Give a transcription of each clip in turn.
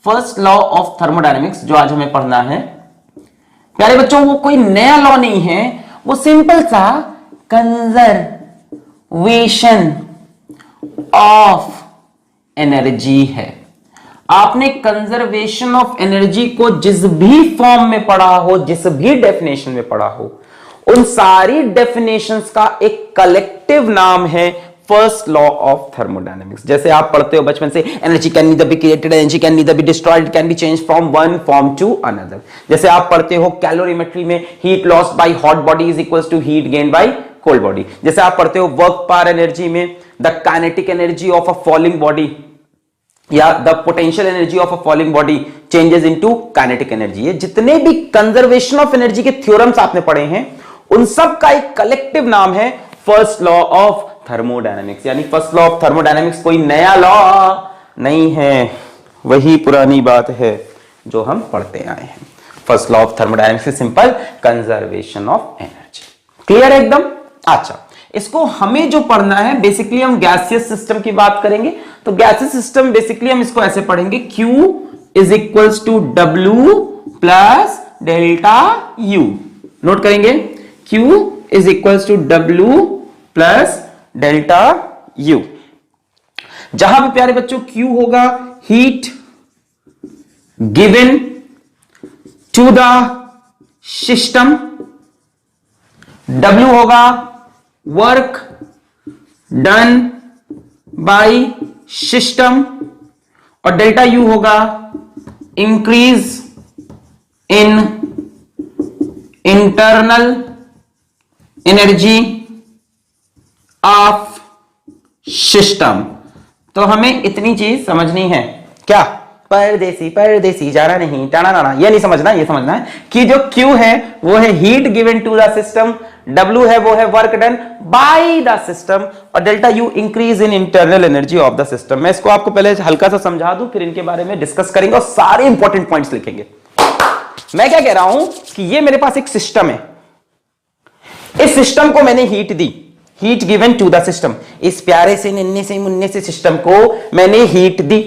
First law of thermodynamics जो आज हमें पढ़ना है प्यारे बच्चों, वो कोई नया लॉ नहीं है, वो सिंपल सा कंजर्वेशन ऑफ एनर्जी है। आपने कंजर्वेशन ऑफ एनर्जी को जिस भी फॉर्म में पढ़ा हो, जिस भी डेफिनेशन में पढ़ा हो, उन सारी डेफिनेशंस का एक कलेक्टिव नाम है फर्स्ट लॉ ऑफ थर्मोडायनेमिक्स। जैसे आप पढ़ते हो बचपन से, energy can neither be created, energy can neither be destroyed, can be change from one form to another. जैसे आप पढ़ते हो कैलोरीमेट्री में, heat lost by hot body is equals to heat gain by cold body. जैसे आप पढ़ते हो work power energy में, the kinetic energy of a falling body या the potential energy of a falling body changes into kinetic energy. ये जितने भी conservation of energy के थ्योरम्स आपने पढ़े हैं, उन सब का एक कलेक्टिव नाम है फर्स्ट लॉ ऑफ थर्मोडायनेमिक्स। यानी फर्स्ट लॉ ऑफ थर्मोडायनेमिक्स कोई नया लॉ नहीं है, वही पुरानी बात है जो हम पढ़ते आए हैं। First law of thermodynamics is simple conservation of energy. Clear है एकदम? अच्छा, इसको हमें जो पढ़ना है, बेसिकली हम गैसियस सिस्टम की बात करेंगे। तो गैसियस सिस्टम बेसिकली हम इसको ऐसे पढ़ेंगे, Q is equals to W plus delta U। Note करेंगे, Q is equals to W plus delta U। जहां भी प्यारे बच्चों Q होगा heat given to the system, W होगा वर्क डन बाय सिस्टम, और डेल्टा U होगा increase in internal energy of system. तो हमें इतनी चीज समझनी है, क्या? परदेसी परदेसी जाना नहीं, टाना नाना, ये नहीं समझना, ये समझना है कि जो Q है वो है heat given to the system, W है वो है work done by the system, और delta U increase in internal energy of the system. मैं इसको आपको पहले हल्का सा समझा दूं, फिर इनके बारे में डिस्कस करेंगे और सारे इंपॉर्टेंट पॉइंट्स लिखेंगे। मैं क्या कह रहा हूं कि ये मेरे पास एक सिस्टम है, इस सिस्टम को मैंने हीट दी, heat given to the system. इस प्यारे से नन्हे से मुन्ने से सिस्टम को मैंने हीट दी।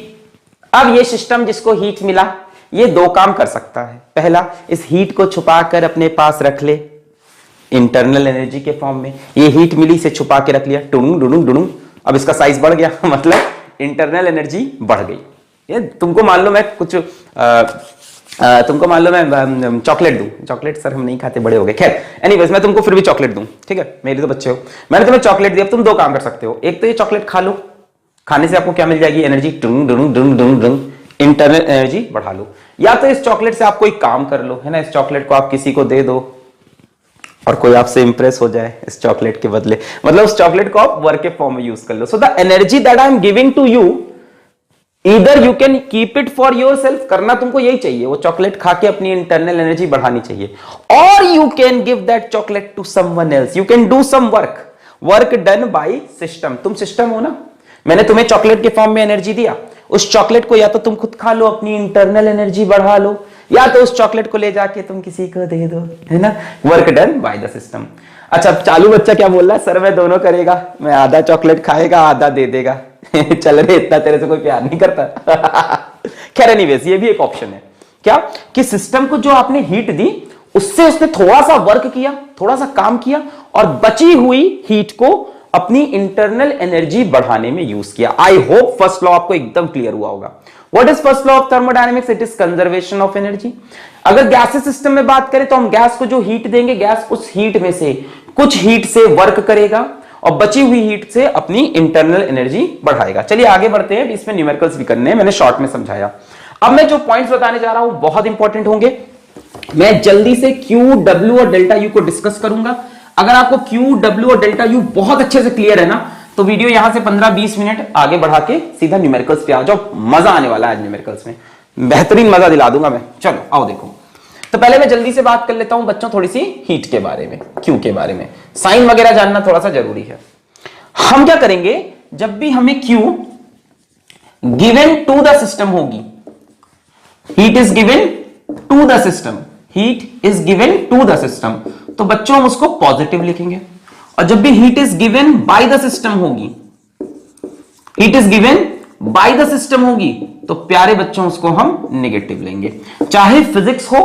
अब ये सिस्टम जिसको हीट मिला, ये दो काम कर सकता है। पहला, इस हीट को छुपाकर अपने पास रख ले इंटरनल एनर्जी के फॉर्म में। ये हीट मिली, इसे छुपा के रख लिया, टुडुंग डुडुंग डुडुंग, अब इसका साइज बढ़ गया मतलब इंटरनल एनर्जी बढ़ गई। ये तुमको मान लो मैं कुछ तुमको मान लो मैं चॉकलेट दूं, चॉकलेट सर हम नहीं खाते, बड़े हो गए, खैर एनीवेज मैं तुमको फिर भी चॉकलेट दूं, ठीक है, मेरे तो बच्चे हो, मैंने तुम्हें चॉकलेट दी। अब तुम दो काम कर सकते हो, एक तो ये चॉकलेट खा लो, खाने से आपको क्या मिल जाएगी? एनर्जी, इंटरनल एनर्जी बढ़ा लो। या तो इस चॉकलेट से आप कोई काम कर लो, है ना, इस चॉकलेट को आप किसी को दे दो और कोई आपसे इंप्रेस हो जाए इस चॉकलेट के बदले, मतलब उस चॉकलेट को आप वर्क के फॉर्म में यूज कर लो। So the energy that I am giving to you, either you can keep it for your self, करना तुमको यही चाहिए, वो चॉकलेट खा के अपनी इंटरनल एनर्जी बढ़ानी चाहिए, और you can give that chocolate to someone else, you can do some work done by system. तुम सिस्टम हो ना, मैंने तुम्हें चॉकलेट के फॉर्म में एनर्जी दिया, उस चॉकलेट को या तो तुम खुद खा लो, अपनी इंटरनल एनर्जी बढ़ा लो, या तो उस चॉकलेट को ले जाके तुम किसी को दे दो, है ना, work done by the system. अच्छा, चालू बच्चा क्या बोल रहा है? सर मैं दोनों करेगा, मैं आधा चॉकलेट खाएगा, आधा दे देगा चल रहे, इतना तेरे से कोई प्यार नहीं करता खैर एनीवेज, ये भी एक ऑप्शन है, क्या कि सिस्टम को जो आपने हीट दी, उससे उसने थोड़ा सा वर्क किया, थोड़ा सा काम किया, और बची हुई हीट को अपनी इंटरनल एनर्जी बढ़ाने में यूज किया। आई होप फर्स्ट लॉ आपको एकदम क्लियर हुआ होगा। What is first law of thermodynamics? It is conservation of energy. अगर गैसेस सिस्टम में बात करें तो हम गैस को जो हीट देंगे, गैस उस हीट में से कुछ हीट से वर्क करेगा और बची हुई हीट से अपनी इंटरनल एनर्जी बढ़ाएगा। चलिए आगे बढ़ते हैं, इसमें न्यूमेरिकल्स भी करने हैं, मैंने शॉर्ट में समझाया। अब मैं जो पॉइंट्स बताने जा रहा हूं बहुत इंपॉर्टेंट होंगे। मैं जल्दी से Q, W और डेल्टा U को डिस्कस करूंगा। अगर आपको Q, W और डेल्टा U बहुत अच्छे से क्लियर है ना, तो वीडियो यहां से 15-20 मिनट आगे बढ़ा के सीधा न्यूमेरिकल्स पे आ जाओ। मजा आने वाला है आज न्यूमेरिकल्स में, बेहतरीन मजा दिला दूंगा मैं। चलो आओ देखो, तो पहले मैं जल्दी से बात कर लेता हूं बच्चों थोड़ी सी हीट के बारे में, Q के बारे में। साइन वगैरह जानना थोड़ा सा जरूरी है। हम क्या करेंगे, जब भी हमें Q given to the system होगी, heat is given to the system, heat is given to the system, तो बच्चों हम उसको पॉजिटिव लिखेंगे। और जब भी heat is given by the system होगी, heat is given by the system होगी तो प्यारे बच्चों उसको हम नेगेटिव लेंगे। चाहे फिजिक्स हो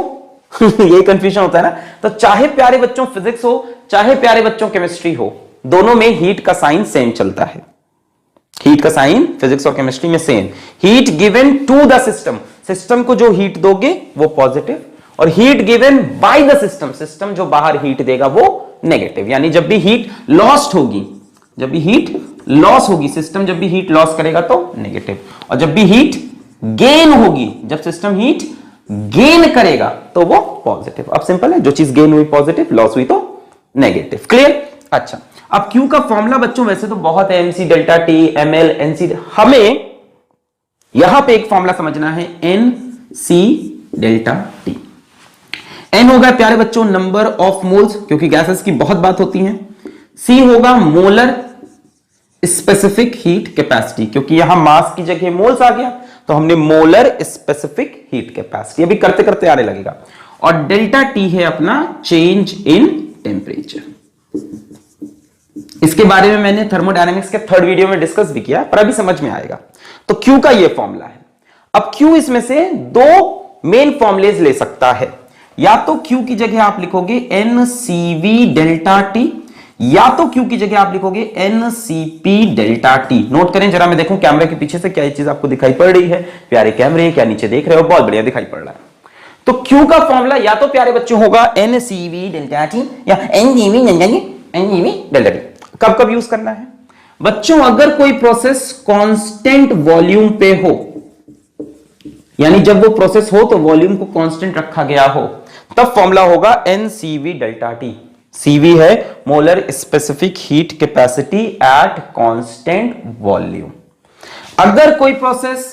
यही कंफ्यूजन होता है ना, तो चाहे प्यारे बच्चों फिजिक्स हो चाहे प्यारे बच्चों केमिस्ट्री हो, दोनों में हीट का साइन सेम चलता है। हीट का साइन फिजिक्स और केमिस्ट्री में same. Heat given to the system, system को जो हीट दोगे वो पॉजिटिव, और heat given by the system, system जो बाहर हीट देगा वो नेगेटिव। यानी जब भी हीट लॉस्ट होगी, जब भी हीट लॉस होगी, सिस्टम जब भी हीट लॉस करेगा तो नेगेटिव, और जब भी हीट गेन होगी, जब सिस्टम हीट गेन करेगा तो वो पॉजिटिव। अब सिंपल है, जो चीज गेन हुई पॉजिटिव, लॉस हुई तो नेगेटिव। क्लियर? अच्छा, अब Q का फॉर्मूला बच्चों वैसे तो बहुत है, MC delta T, ML NC, हमें यहां पे एक फॉर्मूला समझना है, NC डेल्टा T। N होगा प्यारे बच्चों नंबर ऑफ मोल्स, क्योंकि गैसेस की बहुत बात होती है। C होगा मोलर स्पेसिफिक हीट कैपेसिटी, क्योंकि यहां मास की जगह मोल्स आ गया तो हमने मोलर स्पेसिफिक हीट कैपेसिटी, अभी करते करते आने लगेगा। और डेल्टा T है अपना चेंज इन टेम्परेचर। इसके बारे में मैंने थर्मोडायनेमिक्स के 3rd वीडियो में डिस्कस भी किया, पर अभी समझ में आएगा। तो Q का ये फॉर्मूला है। अब Q इसमें से दो मेन फॉर्मुलेज ले सकता है, या तो Q की जगह आप लिखोगे NCV डेल्टा T, या तो Q की जगह आप लिखोगे NCP डेल्टा T। नोट करें जरा, मैं देखूं कैमरे के पीछे से क्या ये चीज आपको दिखाई पड़ रही है। प्यारे कैमरे, क्या नीचे देख रहे हो? बहुत बढ़िया दिखाई पड़ रहा है। तो Q का फॉर्मूला या तो प्यारे बच्चों होगा NCV डेल्टा T या NCV डेल्टा T। कब कब यूज करना है बच्चों? अगर कोई प्रोसेस कांस्टेंट वॉल्यूम पे हो, यानी जब वो प्रोसेस हो तो वॉल्यूम को कांस्टेंट रखा गया हो, तब फॉर्मूला होगा NCV डेल्टा T। CV है molar specific heat capacity at constant volume. अगर कोई प्रोसेस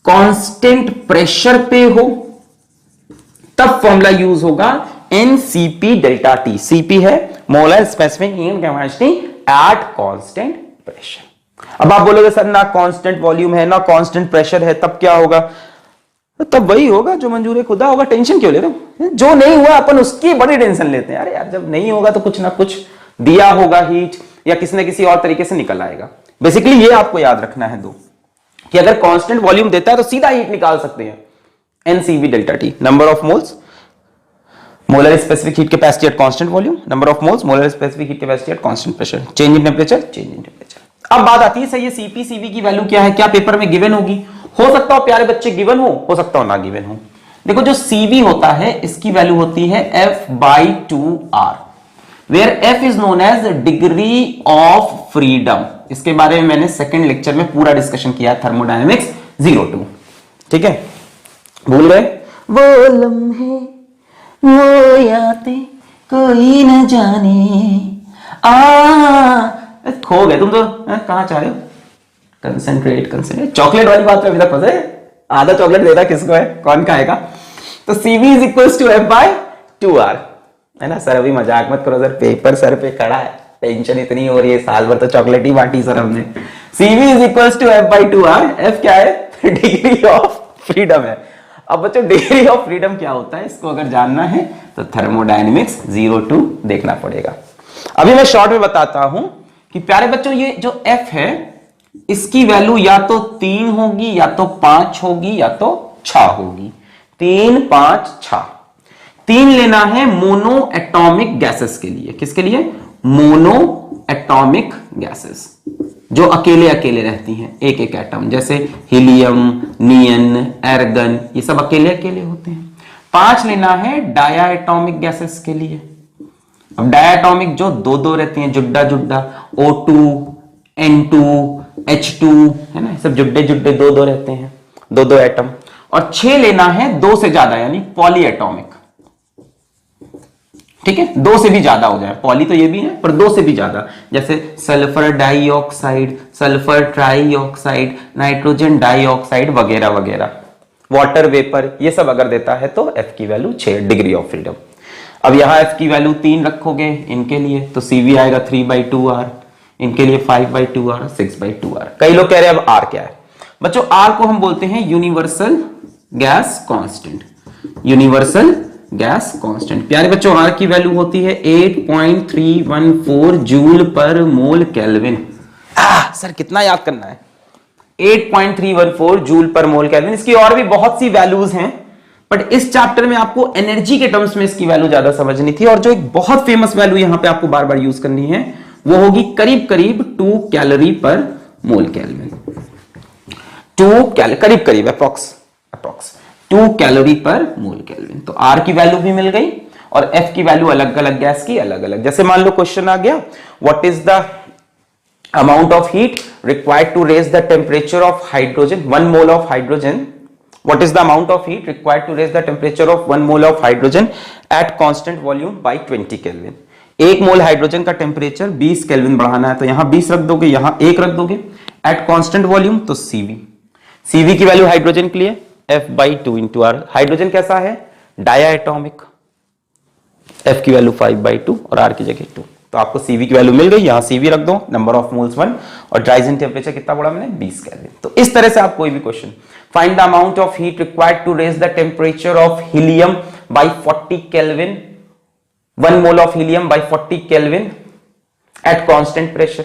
कांस्टेंट प्रेशर पे हो तब फॉर्मूला यूज होगा NCP डेल्टा T। CP है molar specific heat capacity at constant pressure. अब आप बोलोगे सर ना कांस्टेंट वॉल्यूम है ना कांस्टेंट प्रेशर है, तब क्या होगा? तब वही होगा जो मंजूर खुदा होगा। टेंशन क्यों ले रहे हो? जो नहीं हुआ अपन उसकी बड़ी टेंशन लेते हैं। अरे यार, जब नहीं होगा तो कुछ ना कुछ दिया होगा हीट, या किसी न किसी और तरीके से निकल आएगा। बेसिकली ये आपको याद रखना है दो, कि अगर कांस्टेंट वॉल्यूम देता है तो सीधा हीट निकाल सकते हैं। NCV delta T number of moles, molar specific heat capacity at constant volume, number of moles molar specific heat capacity at constant pressure, change in temperature, change in temperature. अब बात आती है सही, ये CP CV की value क्या है? क्या पेपर में गिवन होगी? हो सकता हो प्यारे बच्चे गिवन हो सकता हो ना गिवन हो। देखो जो CV होता है इसकी वैल्यू होती है F/2R, where F is known as degree of freedom. इसके बारे में मैंने 2nd लेक्चर में पूरा डिस्कशन किया, थर्मोडायनेमिक्स 02। ठीक है, भूल गए? वो लम्हे वो यादें कोई न जाने खो गए तुम तो। कहां चाह रहे हो? कंसेंट्रेट। चॉकलेट वाली बात अभी तक फंसे। आधा चॉकलेट देता किसको है, कौन खाएगा? तो CV is equal to F/2R, है ना सर? अभी मजाक मत करो सर, पेपर सर पे खड़ा है, टेंशन इतनी हो रही है, साल भर तो चॉकलेट ही बांटी सर हमने। CV is equal to F/2R। F क्या है? डिग्री ऑफ फ्रीडम है। अब बच्चों डिग्री ऑफ फ्रीडम क्या होता है, इसको अगर जानना है तो थर्मोडायनेमिक्स 02 देखना पड़ेगा। अभी मैं शॉर्ट में बताता हूं कि प्यारे बच्चों ये जो F है इसकी वैल्यू या तो 3 होगी, या तो 5 होगी, या तो 6 होगी। 3, 5, 6। 3 लेना है मोनो एटॉमिक गैसेस के लिए। किसके लिए? मोनो एटॉमिक गैसेस, जो अकेले अकेले रहती हैं, एक एक एटम, जैसे हीलियम, नियन, एर्गन, ये सब अकेले अकेले होते हैं। 5 लेना है डाया एटॉमिक गैसेस के लिए। अब डाया एटॉमिक जो दो दो रहती हैं, Judda Judda, O2, N2, H2, है ना, सब जुड्डे जुड्डे दो दो रहते हैं, दो दो एटम। और 6 लेना है 2 से ज्यादा, यानी पॉली एटॉमिक। ठीक है, 2 से भी ज्यादा हो जाए, पॉली तो ये भी है पर 2 से भी ज्यादा, जैसे sulphur dioxide, sulphur trioxide, nitrogen dioxide वगैरह वगैरह, वाटर वेपर, ये सब अगर देता है तो F की वैल्यू 6, डिग्री ऑफ फ्रीडम। अब यहां F की वैल्यू 3 रखोगे इनके लिए तो CV आएगा 3/2R, इनके लिए 5/2R, 6/2R। कई लोग कह रहे हैं अब R क्या है? बच्चों R को हम बोलते हैं universal gas constant. Universal gas constant प्यारे बच्चों R की वैल्यू होती है 8.314 जूल पर मोल केल्विन। सर कितना याद करना है? 8.314 जूल पर मोल केल्विन। इसकी और भी बहुत सी वैल्यूज हैं, बट इस चैप्टर में आपको एनर्जी के टर्म्स में इसकी वैल्यू ज्यादा समझनी थी। और जो एक बहुत फेमस वैल्यू यहां पे आपको बार बार यूज करनी है वो होगी करीब करीब 2 कैलोरी पर मोल केल्विन। 2 कैलोरी करीब करीब अप्रॉक्स 2 कैलोरी पर मोल केल्विन। तो आर की वैल्यू भी मिल गई और एफ की वैल्यू अलग अलग गैस की अलग अलग। जैसे मान लो क्वेश्चन आ गया, what is the amount of heat required to raise the temperature of hydrogen, 1 mole of hydrogen, what is the amount of heat required to raise the temperature of 1 mole of hydrogen at constant volume by 20 Kelvin। 1 mole hydrogen का temperature 20 kelvin बढ़ाना है, तो यहां 20 रख दोगे, यहां 1 रख दोगे। एट कांस्टेंट वॉल्यूम तो CV की वैल्यू हाइड्रोजन के लिए F/2 इंटू आर। हाइड्रोजन कैसा है? Diatomic. F की वैल्यू 5/2 और R की जगह 2। तो आपको CV की वैल्यू मिल गई, यहां CV रख दो, नंबर ऑफ मोल्स 1 और ड्राइजन टेम्परेचर कितना बोला मैंने? 20 केल्विन। तो इस तरह से आप कोई भी question, find the amount of heat required to raise the temperature of helium by 40 kelvin, 1 mole of helium by 40 kelvin at constant pressure.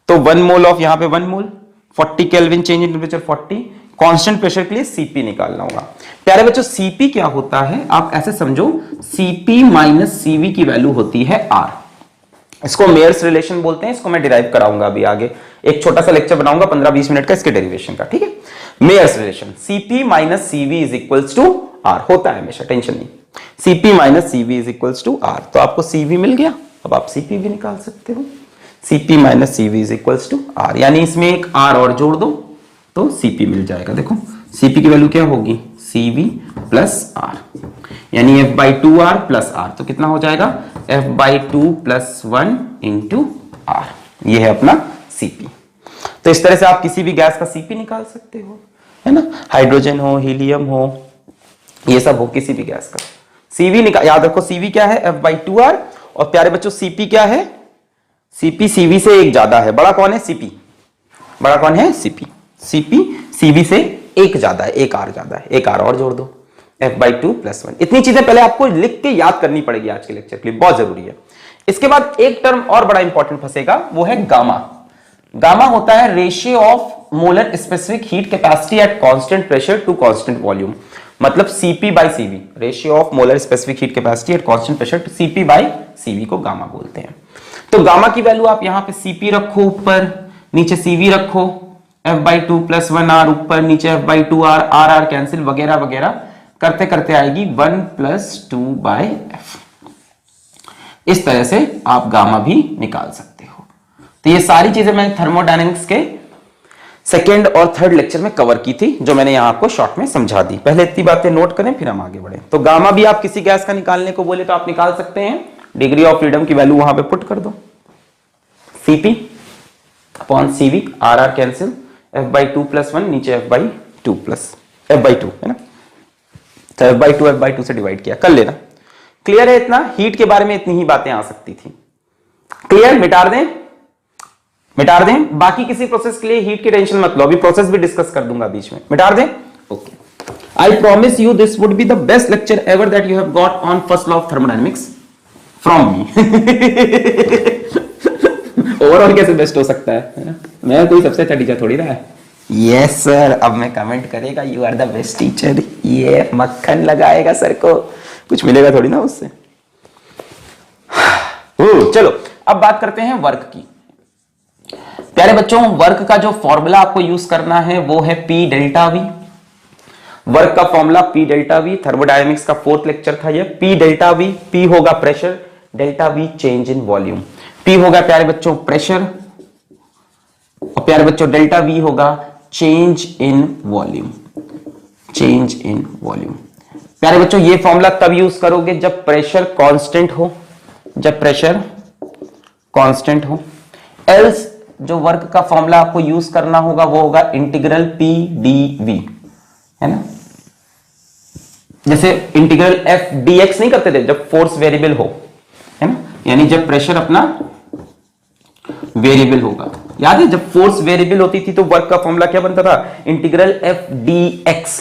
तो 1 मोल ऑफ, यहां पे 1 mole, 40 kelvin change in temperature 40, constant pressure के लिए CP निकालना होगा। प्यारे बच्चों CP क्या होता है? आप ऐसे समझो, CP माइनस CV की वैल्यू होती है R। इसको मेयर्स रिलेशन बोलते हैं, इसको मैं डिराइव कराऊंगा अभी आगे, एक छोटा सा लेक्चर बनाऊंगा 15-20 मिनट का इसके डेरिवेशन का, ठीक है। Mayer's relation, CP minus CV is equals to R होता है हमेशा, टेंशन नहीं। CP minus CV is equals to R। तो आपको CV मिल गया, अब आप CP भी निकाल सकते हो। CP minus CV is equals to R, यानी इसमें एक R और जोड़ दो तो CP मिल जाएगा। देखो CP की वैल्यू क्या होगी? CV प्लस R, यानी F/2R प्लस R। तो कितना हो जाएगा? F/2 plus 1 into R। ये है अपना CP। तो इस तरह से आप किसी भी गैस का CP निकाल सकते हो, है ना। हाइड्रोजन हो, हीलियम हो, ये सब हो, किसी भी गैस का CV निकाल। याद रखो CV क्या है? F/2R। और प्यारे बच्चों CP क्या है? CP CV से एक ज्यादा है। बड़ा कौन है? CP। बड़ा कौन है? CP CV से एक ज्यादा है, एक R ज्यादा है, एक R और जोड़ दो, F/2 प्लस 1। इतनी चीजें पहले आपको लिख के याद करनी पड़ेगी आज के लेक्चर के लिए, बहुत जरूरी है। इसके बाद एक टर्म और बड़ा इंपॉर्टेंट फंसेगा, वो है गामा। गामा होता है ratio of molar specific heat capacity at constant pressure to constant volume. मतलब CP/CV, ratio of molar specific heat capacity at constant pressure to CP/CV को गामा बोलते हैं। तो गामा की वैल्यू आप यहां पे CP रखो ऊपर, नीचे CV रखो, F/2 प्लस 1R ऊपर, नीचे F/2R, R कैंसिल, वगैरह वगैरह करते करते आएगी 1 प्लस 2/F। इस तरह से आप गामा भी निकाल सकते हो। तो ये सारी चीजें मैंने थर्मोडायनेमिक्स के सेकेंड और थर्ड लेक्चर में कवर की थी, जो मैंने यहां आपको शॉर्ट में समझा दी। पहले इतनी बातें नोट करें, फिर हम आगे बढ़े। तो गामा भी आप किसी गैस का निकालने को बोले तो आप निकाल सकते हैं। डिग्री ऑफ फ्रीडम की वैल्यू वहां पे पुट कर दो, CP upon CV, R cancel, F/2 plus 1, नीचे F/2 प्लस F/2 है ना। तो F/2 से डिवाइड किया, कर लेना। क्लियर है? इतना हीट के बारे में इतनी ही बातें आ सकती थी। क्लियर? मिटा दें। बाकी किसी प्रोसेस के लिए हीट की टेंशन मत लो, अभी प्रोसेस भी डिस्कस कर दूंगा बीच में। मिटा दें? Okay. I promise you this would be the best lecture ever that you have got on first law of thermodynamics from me. Overall कैसे बेस्ट हो सकता है ना? मैं कोई सबसे अच्छा टीचर थोड़ी ना है। यस सर, अब मैं कमेंट करेगा you are the best teacher, ये मक्खन लगाएगा सर को, कुछ मिलेगा थोड़ी ना उससे। चलो अब बात करते हैं वर्क की। प्यारे बच्चों, वर्क का जो फॉर्मूला आपको यूज करना है वो है P∆V। वर्क का फॉर्मूला P∆V, थर्मोडायनेमिक्स का 4th लेक्चर था ये। P∆V, P होगा pressure, ∆V change in volume. P होगा प्यारे बच्चों प्रेशर, और प्यारे बच्चों ∆V होगा change in volume. Change in volume. प्यारे बच्चों, ये फॉर्मूला तब यूज करोगे जब प्रेशर कांस्टेंट हो, जब प्रेशर कांस्टेंट हो। एल्स जो वर्क का फॉर्मूला आपको यूज करना होगा वो होगा इंटीग्रल P/dV, है ना। जैसे इंटीग्रल F/dx नहीं करते थे जब फोर्स वेरिएबल हो, है ना, यानी जब प्रेशर अपना वेरिएबल होगा। याद है जब फोर्स वेरिएबल होती थी तो वर्क का फॉर्मूला क्या बनता था? Integral F/dx।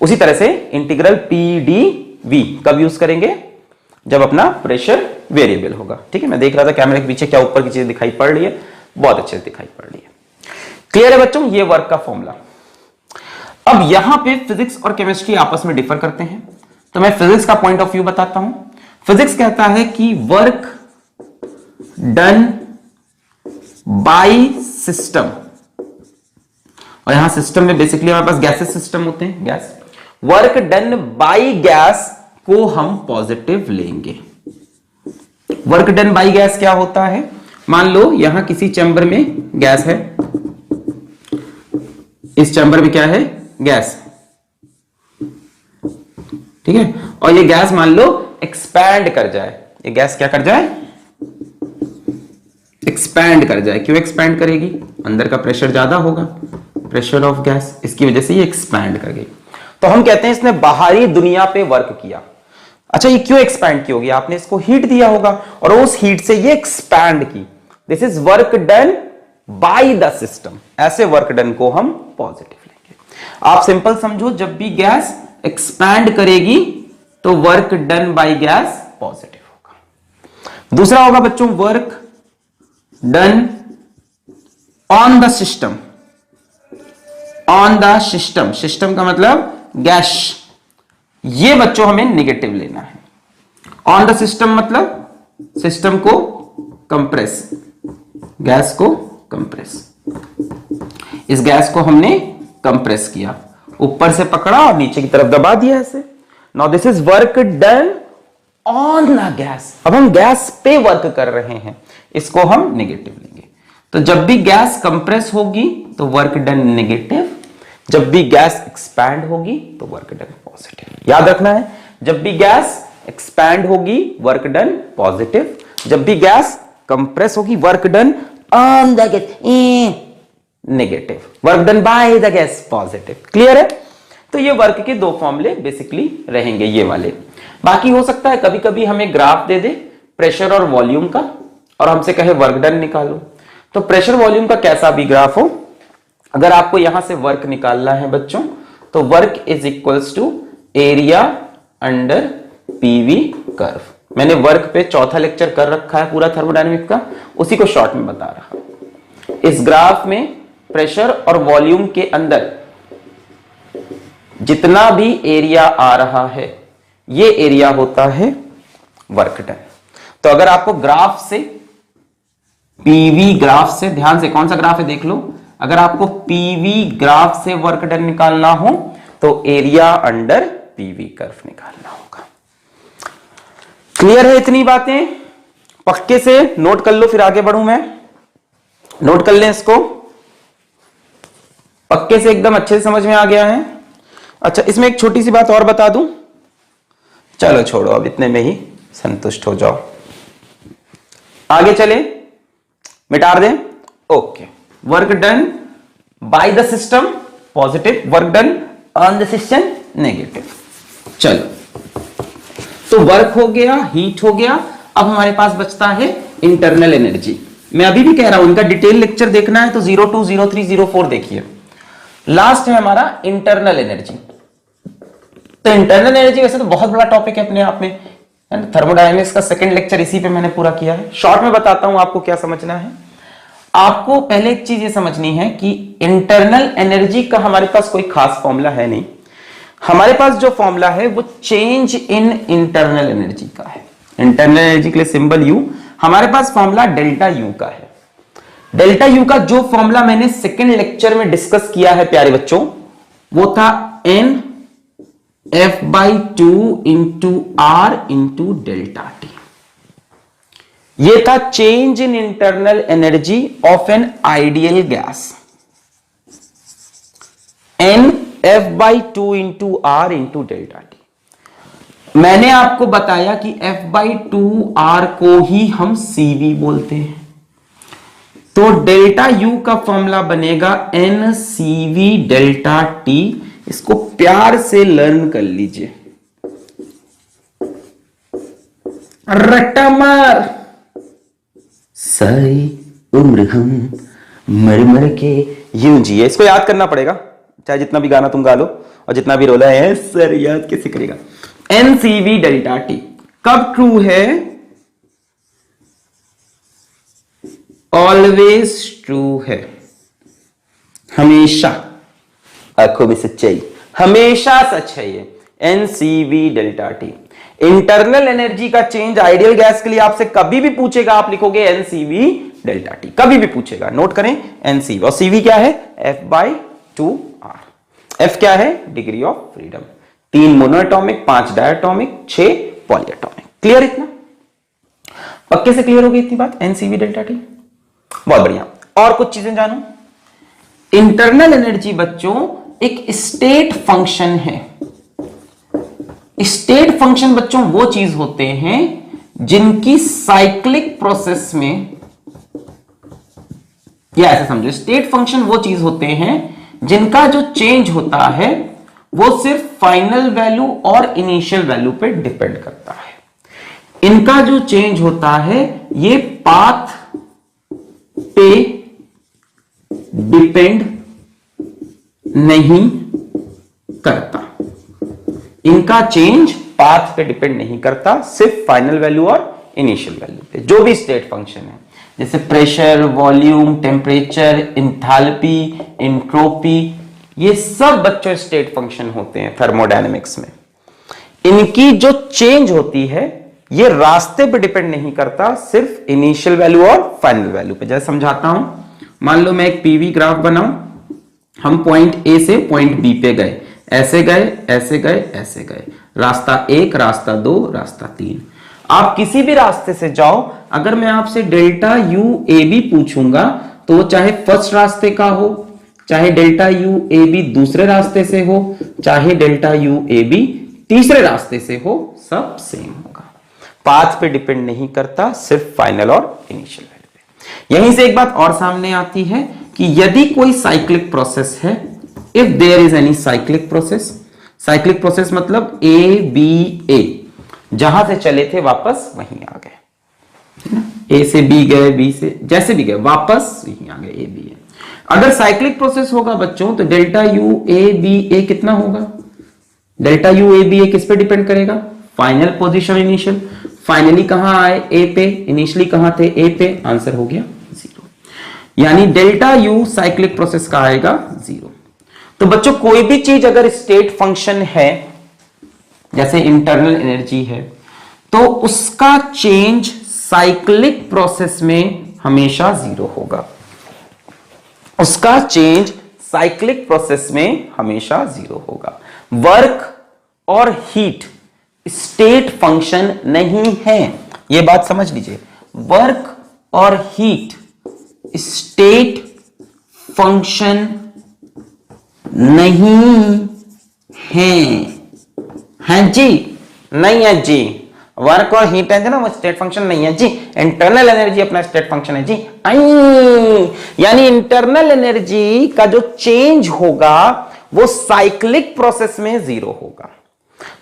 उसी तरह से इंटीग्रल P/dV कब यूज करेंगे? जब अपना प्रेशर वेरिएबल होगा। ठीक है, मैं देख रहा था कैमरे के पीछे क्या ऊपर की चीज दिखाई पड़ रही है, बहुत अच्छे से दिखाई पड़ रही है। क्लियर है बच्चों, ये वर्क का फॉर्मूला। अब यहां पे फिजिक्स और केमिस्ट्री आपस में डिफर करते हैं, तो मैं फिजिक्स का पॉइंट ऑफ व्यू बताता हूं। फिजिक्स कहता है कि वर्क डन बाय सिस्टम, और यहां सिस्टम में बेसिकली हमारे पास गैसेस सिस्टम होते हैं, gas. Work done by gas को हम पॉजिटिव लेंगे। वर्क डन बाय गैस क्या होता है, मान लो यहां किसी चैम्बर में गैस है, इस चैम्बर में क्या है, गैस, ठीक है, और ये गैस मान लो एक्सपैंड कर जाए, ये गैस क्या कर जाए, एक्सपैंड कर जाए। क्यों एक्सपैंड करेगी, अंदर का प्रेशर ज्यादा होगा, प्रेशर ऑफ गैस, इसकी वजह से ये एक्सपैंड कर गई। तो हम कहते हैं इसने बाहरी दुनिया पे वर्क किया। अच्छा, ये क्यों एक्सपैंड की होगी, आपने इसको हीट दिया होगा और उस हीट से ये एक्सपैंड की। This is work done by the system, ऐसे वर्क डन को हम पॉजिटिव लेंगे। आप सिंपल समझो, जब भी गैस एक्सपैंड करेगी तो work done by gas positive होगा। दूसरा होगा बच्चों work done on the system, on the system, system का मतलब गैस, ये बच्चों हमें नेगेटिव लेना है। ऑन द सिस्टम मतलब सिस्टम को कंप्रेस, गैस को कंप्रेस, इस गैस को हमने कंप्रेस किया, ऊपर से पकड़ा और नीचे की तरफ दबा दिया ऐसे। Now this is work done on the gas, अब हम गैस पे वर्क कर रहे हैं, इसको हम नेगेटिव लेंगे। तो जब भी गैस कंप्रेस होगी तो वर्क डन नेगेटिव, जब भी गैस एक्सपैंड होगी तो वर्क डन पॉजिटिव। याद रखना है, जब भी गैस एक्सपैंड होगी वर्क डन पॉजिटिव, जब भी गैस कंप्रेस होगी work done on the gas negative, work done by the gas positive. Clear है? तो ये वर्क के दो फॉर्मूले बेसिकली रहेंगे, ये वाले। बाकी हो सकता है कभी कभी हमें ग्राफ दे दे प्रेशर और वॉल्यूम का और हमसे कहे वर्क डन निकालो, तो प्रेशर वॉल्यूम का कैसा भी ग्राफ हो, अगर आपको यहां से वर्क निकालना है बच्चों, तो work is equals to area under PV curve. मैंने वर्क पे चौथा लेक्चर कर रखा है पूरा थर्मोडायनेमिक्स का, उसी को शॉर्ट में बता रहा। इस ग्राफ में प्रेशर और वॉल्यूम के अंदर जितना भी एरिया आ रहा है ये एरिया होता है वर्क डन। तो अगर आपको ग्राफ से, पीवी ग्राफ से, ध्यान से कौन सा ग्राफ है देख लो, अगर आपको पीवी ग्राफ से वर्क डन निकालना हो तो एरिया अंडर पीवी कर्व निकालना होगा। क्लियर है इतनी बातें? पक्के से नोट कर लो, फिर आगे बढ़ूं मैं। नोट कर लें इसको, पक्के से एकदम अच्छे से समझ में आ गया है। अच्छा, इसमें एक छोटी सी बात और बता दूं, चलो छोड़ो अब इतने में ही संतुष्ट हो जाओ, आगे चले, मिटा दें। Okay, work done by the system positive, work done on the system negative. चलो, तो वर्क हो गया, हीट हो गया, अब हमारे पास बचता है इंटरनल एनर्जी। मैं अभी भी कह रहा हूं इनका डिटेल लेक्चर देखना है तो 02, 03, 04 देखिए। लास्ट है हमारा इंटरनल एनर्जी। तो इंटरनल एनर्जी वैसे तो बहुत बड़ा टॉपिक है अपने आप में, थर्मोडायनेमिक्स का सेकंड लेक्चर इसी पे मैंने पूरा किया है। शॉर्ट में बताता हूं आपको क्या समझना है। आपको पहले एक चीज ये समझनी है कि इंटरनल एनर्जी का हमारे पास कोई खास फॉर्मूला है नहीं। हमारे पास जो फॉर्मूला है वो चेंज इन इंटरनल एनर्जी का है। इंटरनल एनर्जी के लिए सिंबल यू, हमारे पास फॉर्मूला डेल्टा यू का है। डेल्टा यू का जो फॉर्मूला मैंने सेकंड लेक्चर में डिस्कस किया है प्यारे बच्चों, वो था n f by two into R into delta T. ये था change in internal energy of an ideal gas, n f by two into R into delta T. मैंने आपको बताया कि एफ बाई टू आर को ही हम सीवी बोलते हैं, तो डेल्टा यू का फॉर्मूला बनेगा एन सीवी डेल्टा टी। इसको प्यार से लर्न कर लीजिए, रट्टा मार। सारी उम्र हम मर मर के यूं जिए, इसको याद करना पड़ेगा, चाहे जितना भी गाना तुम गा लो और जितना भी रोला है सर याद कैसे करेगा। एन सीवी डेल्टा टी कब ट्रू है? ऑलवेज ट्रू है। हमेशा, आंखों में सच्चाई, हमेशा सच है ये, NCV delta T. Internal energy का चेंज आइडियल गैस के लिए आपसे कभी भी पूछेगा, आप लिखोगे एनसीवी डेल्टा टी, कभी भी पूछेगा, नोट करें एनसीवी। और सीवी क्या है? F/2R। एफ क्या है? Degree of freedom. 3 monoatomic, 5 diatomic, 6 polyatomic. Clear? इतना पक्के से क्लियर हो गई इतनी बात, एनसीवी डेल्टा टी। बहुत बढ़िया। और कुछ चीजें जानो। इंटरनल एनर्जी बच्चों एक स्टेट फंक्शन है। स्टेट फंक्शन बच्चों वो चीज होते हैं जिनकी साइक्लिक प्रोसेस में, या ऐसे समझो, स्टेट फंक्शन वो चीज होते हैं जिनका जो चेंज होता है वो सिर्फ फाइनल वैल्यू और इनिशियल वैल्यू पे डिपेंड करता है। इनका जो चेंज होता है ये पाथ पे डिपेंड नहीं करता। इनका चेंज पाथ पे डिपेंड नहीं करता, सिर्फ फाइनल वैल्यू और इनिशियल वैल्यू पे। जो भी स्टेट फंक्शन है, जैसे pressure, volume, temperature, enthalpy, entropy, ये सब बच्चों स्टेट फंक्शन होते हैं थर्मोडायनेमिक्स में। इनकी जो चेंज होती है ये रास्ते पे डिपेंड नहीं करता, सिर्फ इनिशियल वैल्यू और फाइनल वैल्यू पे। जैसे समझाता हूं, मान लो मैं एक पीवी ग्राफ बनाऊं, हम पॉइंट ए से पॉइंट बी पे गए, ऐसे गए, ऐसे गए, ऐसे गए, रास्ता 1, रास्ता 2, रास्ता 3। आप किसी भी रास्ते से जाओ, अगर मैं आपसे डेल्टा यू ए बी पूछूंगा तो चाहे फर्स्ट रास्ते का हो, चाहे डेल्टा यू ए बी दूसरे रास्ते से हो, चाहे डेल्टा यू ए बी तीसरे रास्ते से हो, सब सेम होगा। पाथ पे डिपेंड नहीं करता, सिर्फ फाइनल और इनिशियल वैल्यू पे। यहीं से एक बात और सामने आती है कि यदि कोई साइक्लिक प्रोसेस है, if there is any cyclic process मतलब ए बी ए, जहां से चले थे वापस वहीं आ गए, ए से बी गए, बी से जैसे भी गए वापस यहीं आ गए, ए बी ए। अगर साइक्लिक प्रोसेस होगा बच्चों तो डेल्टा यू ए बी ए कितना होगा? डेल्टा यू ए बी ए किस पे डिपेंड करेगा? Final position, initial. फाइनली कहां आए? ए पे। इनिशियली कहां थे? ए पे। आंसर हो गया 0। यानी डेल्टा यू साइक्लिक प्रोसेस का आएगा 0। तो बच्चों कोई भी चीज अगर स्टेट फंक्शन है, जैसे इंटरनल एनर्जी है, तो उसका चेंज साइक्लिक प्रोसेस में हमेशा 0 होगा। उसका चेंज साइक्लिक प्रोसेस में हमेशा 0 होगा। वर्क और हीट स्टेट फंक्शन नहीं है, यह बात समझ लीजिए। वर्क और हीट स्टेट फंक्शन नहीं है जी, नहीं है जी। वर्क और हीट है ना, वो स्टेट फंक्शन नहीं है जी। इंटरनल एनर्जी अपना स्टेट फंक्शन है जी। यानी इंटरनल एनर्जी का जो चेंज होगा वो साइक्लिक प्रोसेस में 0 होगा,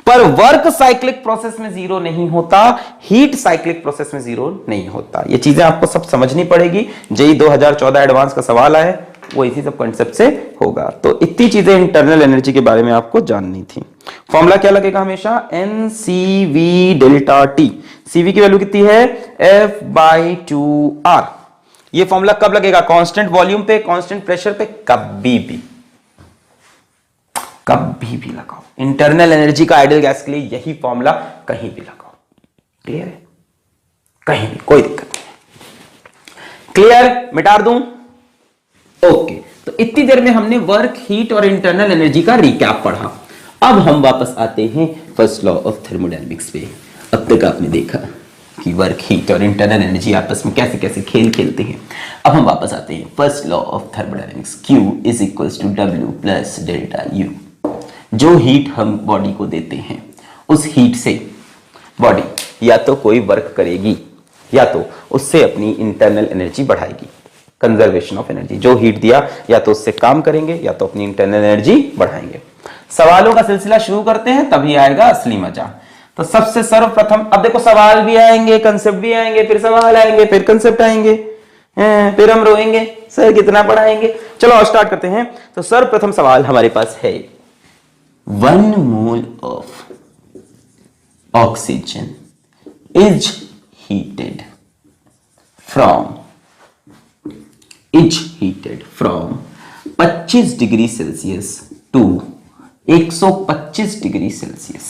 पर वर्क साइक्लिक प्रोसेस में 0 नहीं होता, हीट साइक्लिक प्रोसेस में 0 नहीं होता। ये चीजें आपको सब समझनी पड़ेगी। जेई 2014 एडवांस का सवाल आया, वो इसी सब कॉन्सेप्ट से होगा। तो इतनी चीजें इंटरनल एनर्जी के बारे में आपको जाननी थी। फॉर्मूला क्या लगेगा हमेशा? NCV delta T. सीवी की वैल्यू कितनी है? F/2R। ये फॉर्मूला कब लगेगा? कांस्टेंट वॉल्यूम पे, कांस्टेंट प्रेशर पे, कभी भी लगाओ। इंटरनल एनर्जी का आइडियल गैस के लिए यही फॉर्मूला कहीं भी लगाओ। क्लियर है? कहीं भी, कोई दिक्कत नहीं। क्लियर? मिटा दूं? ओके। तो इतनी देर में हमने वर्क, हीट और इंटरनल एनर्जी का रिकैप पढ़ा। अब हम वापस आते हैं फर्स्ट लॉ ऑफ थर्मोडायनेमिक्स पे। अब तक आपने देखा कि वर्क, हीट और इंटरनल एनर्जी आपस में कैसे कैसे खेल खेलते हैं। अब हम वापस आते हैं first law of thermodynamics, Q = W + delta U। जो हीट हम बॉडी को देते हैं, उस हीट से बॉडी या तो कोई वर्क करेगी या तो उससे अपनी इंटरनल एनर्जी बढ़ाएगी, कंजर्वेशन ऑफ एनर्जी। जो हीट दिया या तो उससे काम करेंगे या तो अपनी इंटरनल एनर्जी बढ़ाएंगे। सवालों का सिलसिला शुरू करते हैं, तभी आएगा असली मजा। तो सबसे सर्वप्रथम, अब देखो सवाल भी आएंगे, कंसेप्ट भी आएंगे, फिर सवाल आएंगे, फिर कंसेप्ट आएंगे, फिर हम रोएंगे सर कितना पढ़ाएंगे। चलो स्टार्ट करते हैं। तो सर्वप्रथम सवाल हमारे पास है, 1 mole of oxygen is heated from 25 125 degree Celsius to 125 degree Celsius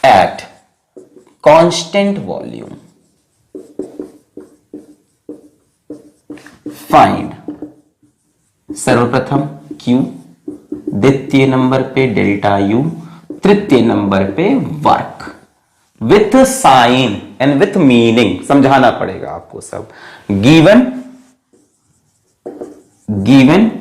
at constant volume, find सर्वप्रथम Q, द्वितीय नंबर पे डेल्टा U, तृतीय नंबर पे work, with sign and with meaning समझाना पड़ेगा आपको सब। गिवन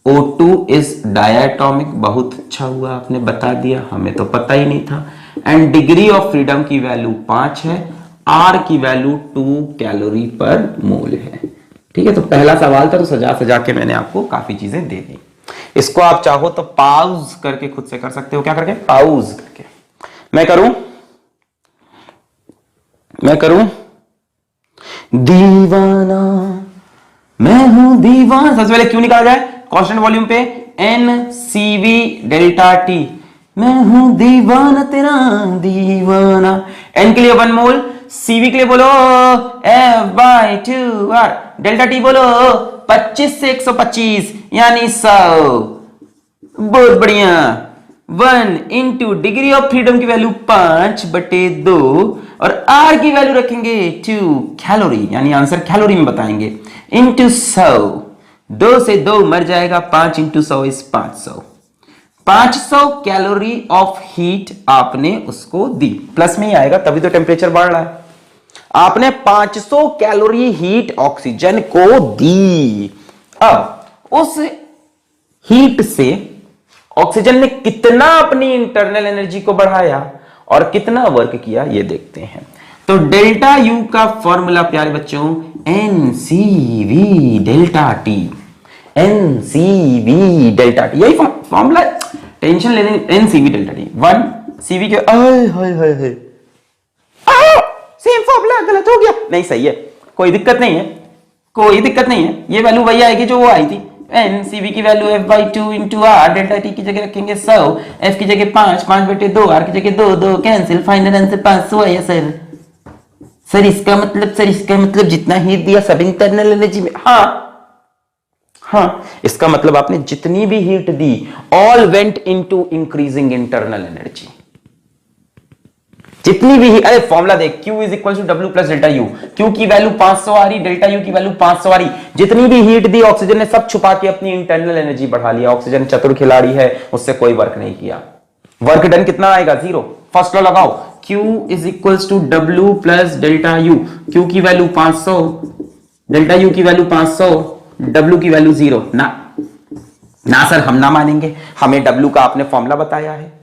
O2 इज डायटोमिक, बहुत अच्छा हुआ आपने बता दिया, हमें तो पता ही नहीं था। एंड डिग्री ऑफ फ्रीडम की वैल्यू 5 है, R की वैल्यू 2 कैलोरी पर मोल है। ठीक है, तो पहला सवाल था, तो सजा सजा के मैंने आपको काफी चीजें दे दी। इसको आप चाहो तो पाउज करके खुद से कर सकते हो। क्या करके? पाउज करके। मैं करूं दीवाना, मैं हूं दीवाना। सबसे पहले क्यों निकाला जाए? कांस्टेंट वॉल्यूम पे NCV डेल्टा T, मैं हूं दीवाना तेरा दीवाना। N के लिए 1 मोल, CV के लिए बोलो F/2R, डेल्टा T बोलो 25 से 125 यानी 100। बहुत बढ़िया। 1 इंटू डिग्री ऑफ फ्रीडम की वैल्यू 5/2 और R की वैल्यू रखेंगे 2 कैलोरी, यानी आंसर कैलोरी में बताएंगे, इंटू 100। 2 से 2 मर जाएगा, 5 into 100 is 500। 500 calorie of heat आपने उसको दी, प्लस में ही आएगा तभी तो टेम्परेचर बढ़ रहा है। आपने 500 कैलोरी हीट ऑक्सीजन को दी। अब उस हीट से ऑक्सीजन ने कितना अपनी इंटरनल एनर्जी को बढ़ाया और कितना वर्क किया, ये देखते हैं। तो डेल्टा यू का फॉर्मूला प्यारे बच्चों NCV delta T, NCV delta T, यही फॉर्मूला, टेंशन लेने। NCV डेल्टा टी 1 CV के सेम फॉर्मूला, गलत हो गया, नहीं सही है, कोई दिक्कत नहीं है, कोई दिक्कत नहीं है। ये वैल्यू वही आएगी जो वो आई थी। NCV की value F/2 into R, delta T की जगह रखेंगे 100, F की जगह 5, 5/2, R की जगह 2, 2 कैंसिल, फाइनल आंसर 500 आया सर। सर इसका मतलब जितना हीट दिया सब इंटरनल एनर्जी में। हाँ, इसका मतलब आपने जितनी भी हीट दी all went into increasing internal energy. जितनी भी, अरे फॉर्मूला देख, Q is equal to W plus delta U। Q की वैल्यू 500 आ रही, डेल्टा U की वैल्यू 500 आ रही। जितनी भी हीट दी ऑक्सीजन ने सब छुपा के अपनी इंटरनल एनर्जी बढ़ा लिया। ऑक्सीजन चतुर खिलाड़ी है, उससे कोई वर्क नहीं किया। वर्क डन कितना आएगा? 0। फर्स्ट लॉ लगाओ, Q is equal to W plus delta U। Q की वैल्यू 500, डेल्टा U की वैल्यू 500, W की वैल्यू 0। ना सर, हम ना मानेंगे, हमें W का आपने फॉर्मूला बताया है,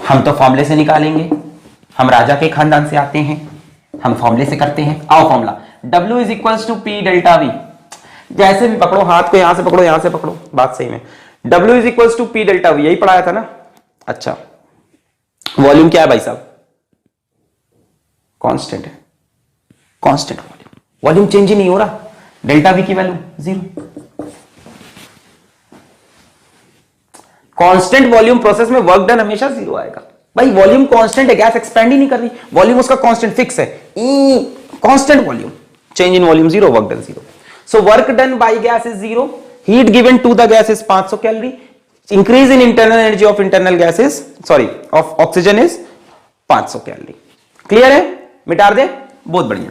हम तो फॉर्मूले से निकालेंगे, हम राजा के खानदान से आते हैं, हम फॉर्मूले से करते हैं। आओ formula, W is equal to P delta V। जैसे भी पकड़ो, हाथ को यहां से पकड़ो, यहां से पकड़ो, बात सही में। W is equal to P delta V, यही पढ़ाया था ना? अच्छा, वॉल्यूम क्या है भाई साहब? कांस्टेंट है, कांस्टेंट वॉल्यूम चेंज ही नहीं हो रहा। डेल्टा V की वैल्यू 0। कांस्टेंट वॉल्यूम प्रोसेस में वर्क डन हमेशा 0 आएगा। भाई वॉल्यूम कांस्टेंट है, गैस एक्सपेंड ही नहीं कर रही, वॉल्यूम उसका कांस्टेंट फिक्स है। Constant volume, change in volume 0, work done 0। So work done by gas is 0, heat given to the gas is 500 calorie, increase in internal energy of internal gases, sorry of oxygen is 500 calorie. Clear है? मिटा दे, बहुत बढ़िया।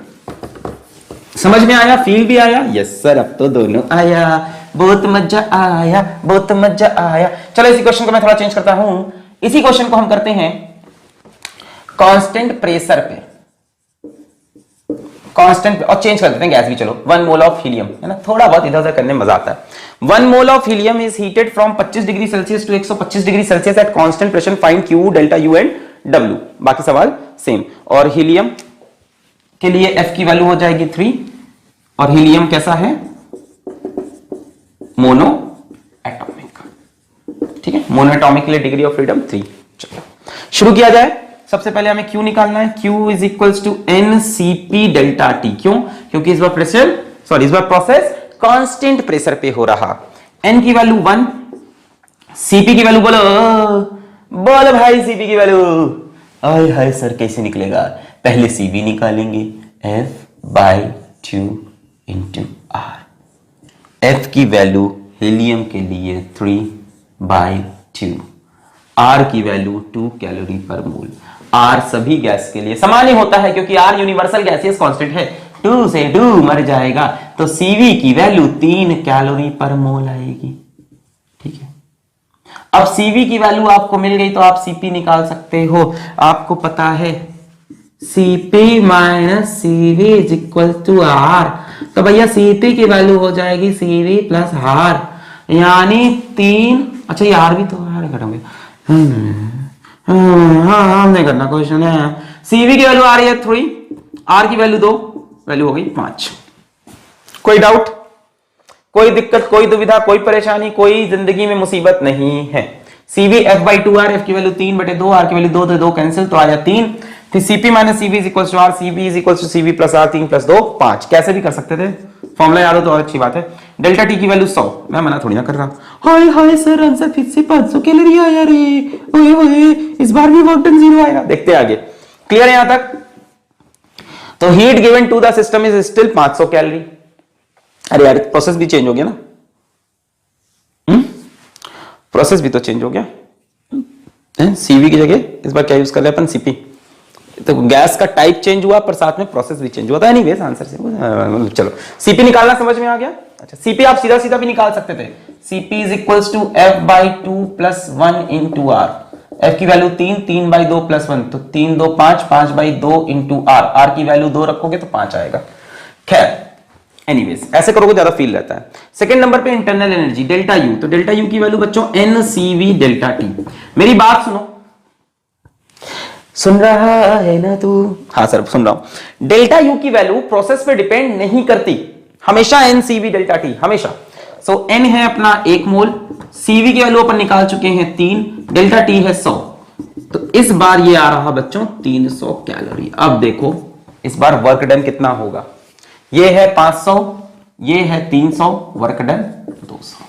समझ में आया? Feel भी आया? Yes sir, अब तो दोनों आया। बहुत मजा आया, बहुत मजा आया। चलो इसी क्वेश्चन को मैं थोड़ा चेंज करता हूं। इसी क्वेश्चन को हम करते हैं कांस्टेंट प्रेशर पे, कांस्टेंट, और चेंज कर देते हैं गैस भी। चलो 1 मोल ऑफ हीलियम, है ना, थोड़ा बहुत इधर उधर करने में मजा आता है। 1 mole of helium is heated from 25 degree Celsius to 125 degree Celsius at constant pressure, find Q delta U and W। बाकी सवाल सेम। और हीलियम के लिए F की वैल्यू हो जाएगी 3, और हीलियम कैसा है? Mono atomic. ठीक है, मोनो एटॉमिक के लिए डिग्री ऑफ फ्रीडम 3। चलो शुरू किया जाए। सबसे पहले हमें Q निकालना है। Q is equals to NCP delta T। क्यों? क्योंकि इस बार प्रेशर, सॉरी इस बार प्रोसेस कांस्टेंट प्रेशर पे हो रहा। N की वैल्यू 1, CP की वैल्यू बोलो भाई, CP की वैल्यू, आय हाय सर कैसे निकलेगा? पहले CV निकालेंगे, F/2 इंटू R। F की वैल्यू हीलियम के लिए 3/2, R की वैल्यू 2 कैलोरी पर मोल। R सभी गैस के लिए समान ही होता है क्योंकि R यूनिवर्सल गैसियस कांस्टेंट है, 2 से 2 मर जाएगा, तो CV की वैल्यू 3 कैलोरी पर मोल आएगी। ठीक है, अब CV की वैल्यू आपको मिल गई तो आप CP निकाल सकते हो। आपको पता है CP minus CV is equal to R, तो भैया CP की वैल्यू हो जाएगी CV प्लस R, यानी 3, अच्छा ये R भी तो R घटाओगे, हाँ हमने करना क्वेश्चन है। CV की वैल्यू आ रही है 3, R की वैल्यू 2, वैल्यू हो गई 5। कोई डाउट, कोई दिक्कत, कोई दुविधा, कोई परेशानी, कोई जिंदगी में मुसीबत नहीं है। CV F/2R, F की वैल्यू 3/2, R की वैल्यू 2 तो 2 कैंसिल, तो आया 3। फिर CP minus CV is equal to R, CP is equal to CV plus R, 3 + 2 5। कैसे भी कर सकते थे, फॉर्मूला याद हो तो और अच्छी बात है। डेल्टा T की वैल्यू 100, मैं मना थोड़ी ना कर रहा। हाय हाय सर, आंसर फिर से 500 कैलोरी आया रे, ओए ओए, इस बार भी वर्क डन 0 आएगा। देखते हैं आगे, क्लियर है यहां तक? तो heat given to the system is still 500 calorie. अरे यार प्रोसेस भी चेंज हो गया ना, प्रोसेस भी तो चेंज हो गया। CV की जगह इस बार क्या यूज कर रहे हैं अपन, CP। तो गैस का टाइप चेंज हुआ पर साथ में प्रोसेस भी चेंज हुआ था। एनीवेज आंसर से चलो CP निकालना समझ में आ गया। अच्छा CP आप सीधा सीधा भी निकाल सकते थे, CP is equals to F/2 + 1 × R। F की वैल्यू 3, 3/2 + 1, तो 3 2 5, 5/2 × R। R की वैल्यू 2 रखोगे तो 5 आएगा। खैर एनीवेज ऐसे करोगे ज्यादा फील रहता है। सेकंड नंबर पे इंटरनल एनर्जी डेल्टा U, तो डेल्टा U की वैल्यू बच्चों NCV डेल्टा T। मेरी बात सुनो, सुन रहा है ना तू? हाँ सर सुन रहा हूं। डेल्टा U की वैल्यू प्रोसेस पे डिपेंड नहीं करती, हमेशा NCV डेल्टा T, हमेशा। सो N है अपना 1 मोल, CV की वैल्यू अपन निकाल चुके हैं 3, डेल्टा T है 100, तो इस बार ये आ रहा बच्चों 300 कैलोरी। अब देखो इस बार वर्क डन कितना होगा, ये है 500, ये है 300, वर्क डन 200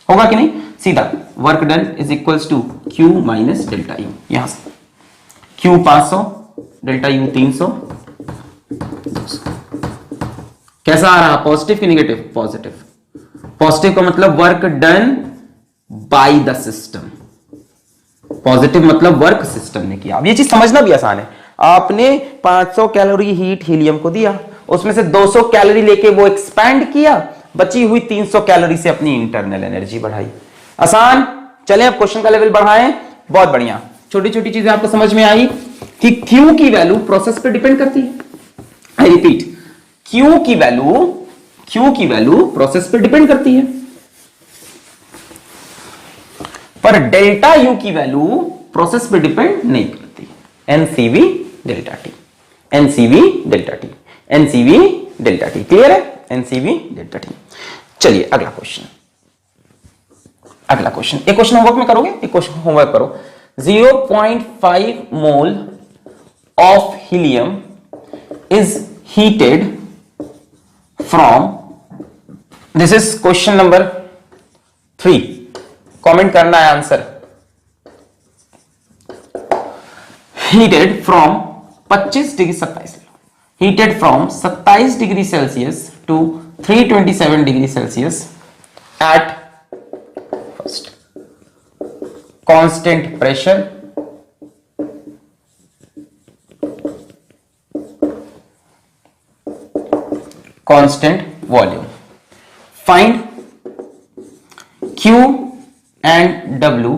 होगा कि नहीं? सीधा work done is equals to Q minus delta U। यहां से Q 500, डेल्टा U 300, 200। कैसा आ रहा, पॉजिटिव कि नेगेटिव? पॉजिटिव। पॉजिटिव का मतलब work done by the system, positive मतलब वर्क सिस्टम ने किया। अब ये चीज समझना भी आसान है। आपने 500 कैलोरी हीट हीलियम को दिया, उसमें से 200 कैलोरी लेके वो एक्सपैंड किया, बची हुई 300 कैलोरी से अपनी इंटरनल एनर्जी बढ़ाई। आसान। चलें अब क्वेश्चन का लेवल बढ़ाएं। बहुत बढ़िया, छोटी छोटी चीजें आपको समझ में आई कि Q की वैल्यू प्रोसेस पे डिपेंड करती है। आई रिपीट, Q की वैल्यू प्रोसेस पे डिपेंड करती है, पर डेल्टा U की वैल्यू प्रोसेस पे डिपेंड नहीं करती। NCV delta T, NCV delta T, NCV delta T। Clear है? NCV delta T। चलिए अगला क्वेश्चन, एक क्वेश्चन होमवर्क में करोगे, एक क्वेश्चन होमवर्क करो। 0.5 mole of helium is heated from, this is question number 3, comment करना है answer. Heated from 25 degree 27, heated from 27 degree Celsius to 327 degree Celsius at first constant pressure, constant volume. Find Q and W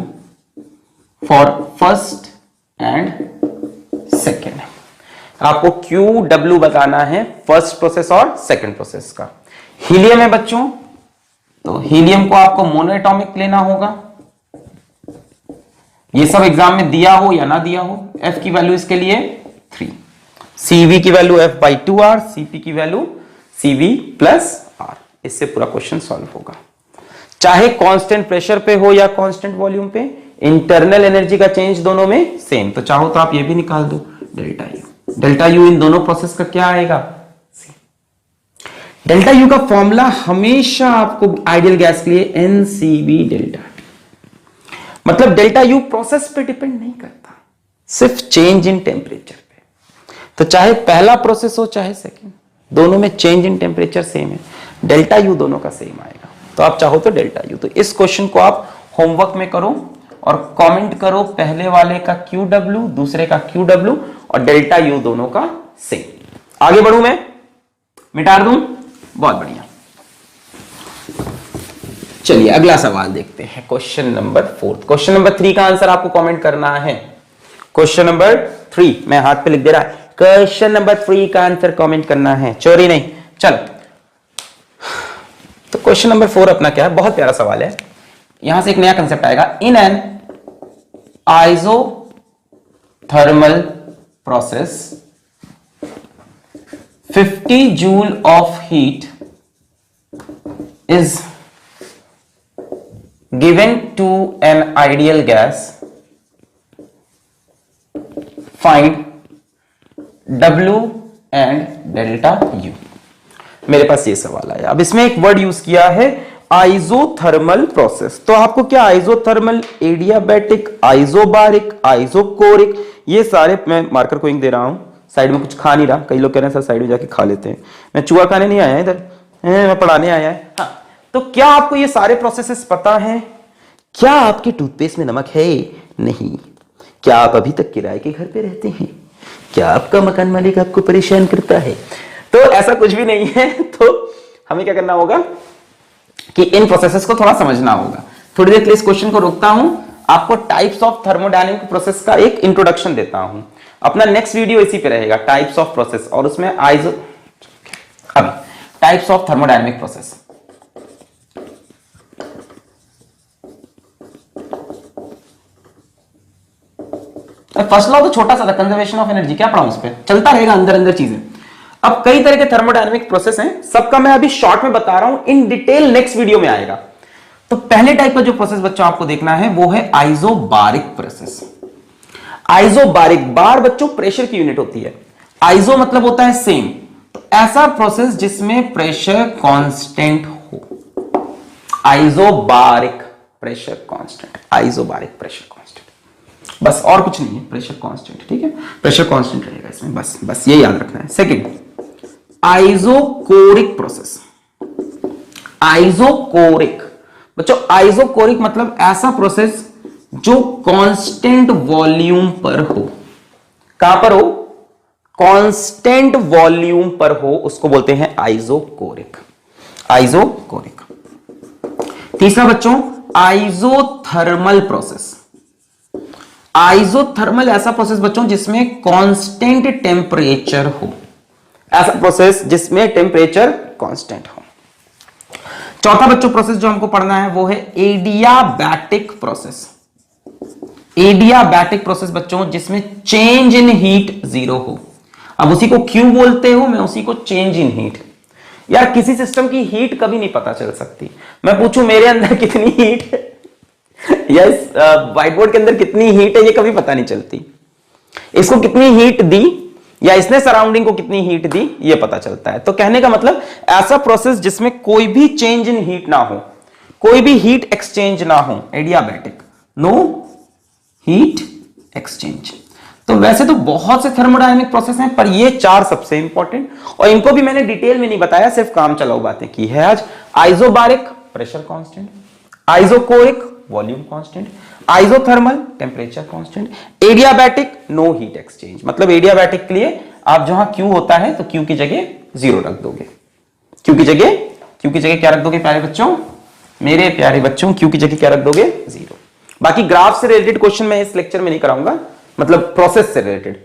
for first and second। आपको Q W बताना है first process और second process का। Helium है बच्चों, तो helium को आपको मोनोएटॉमिक लेना होगा। ये सब एग्जाम में दिया हो या ना दिया हो। F की वैल्यू इसके लिए 3, CV की वैल्यू F/2R, CP की वैल्यू CV प्लस R। इससे पूरा क्वेश्चन सॉल्व होगा। चाहे कांस्टेंट प्रेशर पे हो या कांस्टेंट वॉल्यूम पे, इंटरनल एनर्जी का चेंज दोनों में सेम। तो चाहो तो आप ये भी निकाल दो, डेल्टा U। डेल्टा U इन दोनों प्रोसेस का क्या आएगा? डेल्टा U का फॉर्मूला हमेशा आपको आइडियल गैस के लिए NCV डेल्टा T। मतलब डेल्टा U प्रोसेस पे डिपेंड नहीं करता, सिर्फ चेंज इन टेम्परेचर पे। तो चाहे पहला प्रोसेस हो चाहे सेकेंड, दोनों में चेंज इन टेम्परेचर सेम है, डेल्टा U दोनों का सेम आएगा। तो आप चाहो तो डेल्टा यू। तो इस क्वेश्चन को आप होमवर्क में करो और कमेंट करो, पहले वाले का क्यू डब्ल्यू, दूसरे का क्यू डब्ल्यू और डेल्टा यू दोनों का सेम। आगे बढ़ू मैं, मिटा दूं, बहुत बढ़िया। चलिए अगला सवाल देखते हैं, क्वेश्चन नंबर 4। क्वेश्चन नंबर 3 का आंसर आपको कमेंट करना है। क्वेश्चन नंबर 3 मैं हाथ पे लिख दे रहा है, क्वेश्चन नंबर 3 का आंसर कमेंट करना है, चोरी नहीं। चल तो क्वेश्चन नंबर 4 अपना क्या है, बहुत प्यारा सवाल है। यहां से एक नया कंसेप्ट आएगा। इन an isothermal process 50 joule of heat is given to an ideal gas, find W and delta U। मेरे पास ये सवाल आया। अब इसमें एक वर्ड यूज किया है आइसोथर्मल प्रोसेस। तो आपको क्या आइसोथर्मल, एडियाबैटिक, आइसोबारिक, आइसोकोरिक, ये सारे, मैं मार्कर को इंक दे रहा हूं, साइड में कुछ खा नहीं रहा। कई लोग कह रहे हैं सर साइड में जाके खा लेते हैं, मैं चूहा खाने नहीं आया इधर, मैं पढ़ाने आया है। हाँ, तो क्या आपको ये सारे प्रोसेसेस पता हैं? क्या आपके टूथपेस्ट में नमक है? नहीं। क्या आप अभी तक किराए के घर पे रहते हैं? क्या आपका मकान मालिक आपको परेशान करता है? तो ऐसा कुछ भी नहीं है। तो हमें क्या करना होगा कि इन प्रोसेसेस को थोड़ा समझना होगा। थोड़ी देर के लिए इस क्वेश्चन को रोकता हूं, आपको टाइप्स ऑफ थर्मोडायनेमिक प्रोसेस का एक इंट्रोडक्शन देता हूं। अपना नेक्स्ट वीडियो इसी पे रहेगा, टाइप्स ऑफ प्रोसेस, और उसमें अभी types of thermodynamic process. First law तो छोटा सा था, कंजर्वेशन ऑफ एनर्जी, क्या पढ़ा उस पे, चलता रहेगा अंदर अंदर चीजें। अब कई तरह के थर्मोडायनेमिक प्रोसेस हैं, सबका मैं अभी शॉर्ट में बता रहा हूं, इन डिटेल नेक्स्ट वीडियो में आएगा। तो पहले टाइप का जो प्रोसेस बच्चों आपको देखना है वो है आइसोबारिक प्रोसेस। आइसोबारिक, बार बच्चों प्रेशर की यूनिट होती है, आइसो मतलब होता है सेम। तो ऐसा प्रोसेस जिसमें प्रेशर कांस्टेंट हो, isobaric pressure constant, isobaric pressure constant, बस और कुछ नहीं है, प्रेशर कांस्टेंट। ठीक है, प्रेशर कांस्टेंट रहेगा इसमें, बस ये याद रखना है। Second, isochoric process. आइसोकोरिक बच्चों, आइसोकोरिक मतलब ऐसा प्रोसेस जो कांस्टेंट वॉल्यूम पर हो। कहां पर हो? कांस्टेंट वॉल्यूम पर हो, उसको बोलते हैं आइसोकोरिक। आइसोकोरिक। तीसरा बच्चों, आइसोथर्मल प्रोसेस। आइसोथर्मल ऐसा प्रोसेस बच्चों जिसमें कांस्टेंट टेम्परेचर हो, ऐसा प्रोसेस जिसमें टेम्परेचर कांस्टेंट हो। चौथा बच्चों प्रोसेस जो हमको पढ़ना है वो है एडियाबैटिक प्रोसेस। एडियाबैटिक प्रोसेस बच्चों जिसमें चेंज इन हीट जीरो हो। अब उसी को क्यों बोलते हो, मैं उसी को चेंज इन हीट। यार किसी सिस्टम की हीट कभी नहीं पता चल सकती। मैं पूछूं मेरे अंदर कितनी हीट है या इस व्हाइट बोर्ड के अंदर कितनी हीट है, ये कभी पता नहीं चलती। इसको कितनी हीट दी या इसने सराउंडिंग को कितनी हीट दी, ये पता चलता है। तो कहने का मतलब ऐसा प्रोसेस जिसमें कोई भी चेंज इन हीट ना हो, कोई भी हीट एक्सचेंज ना हो, एडियाबैटिक, नो हीट एक्सचेंज। तो वैसे तो बहुत से थर्मोडायनेमिक प्रोसेस हैं, पर ये 4 सबसे इंपॉर्टेंट, और इनको भी मैंने डिटेल में नहीं बताया, सिर्फ काम चलाओ बातें की है आज। Isobaric pressure constant, isochoric volume constant, isothermal temperature constant, adiabatic no heat exchange. मतलब एडियाबैटिक के लिए आप जहां क्यू होता है तो क्यू की जगह 0 रख दोगे। क्यू की जगह क्या रख दोगे प्यारे बच्चों, मेरे प्यारे बच्चों, क्यू की जगह क्या रख दोगे 0। बाकी ग्राफ से रिलेटेड क्वेश्चन मैं इस लेक्चर में नहीं कराऊंगा, मतलब प्रोसेस से रिलेटेड,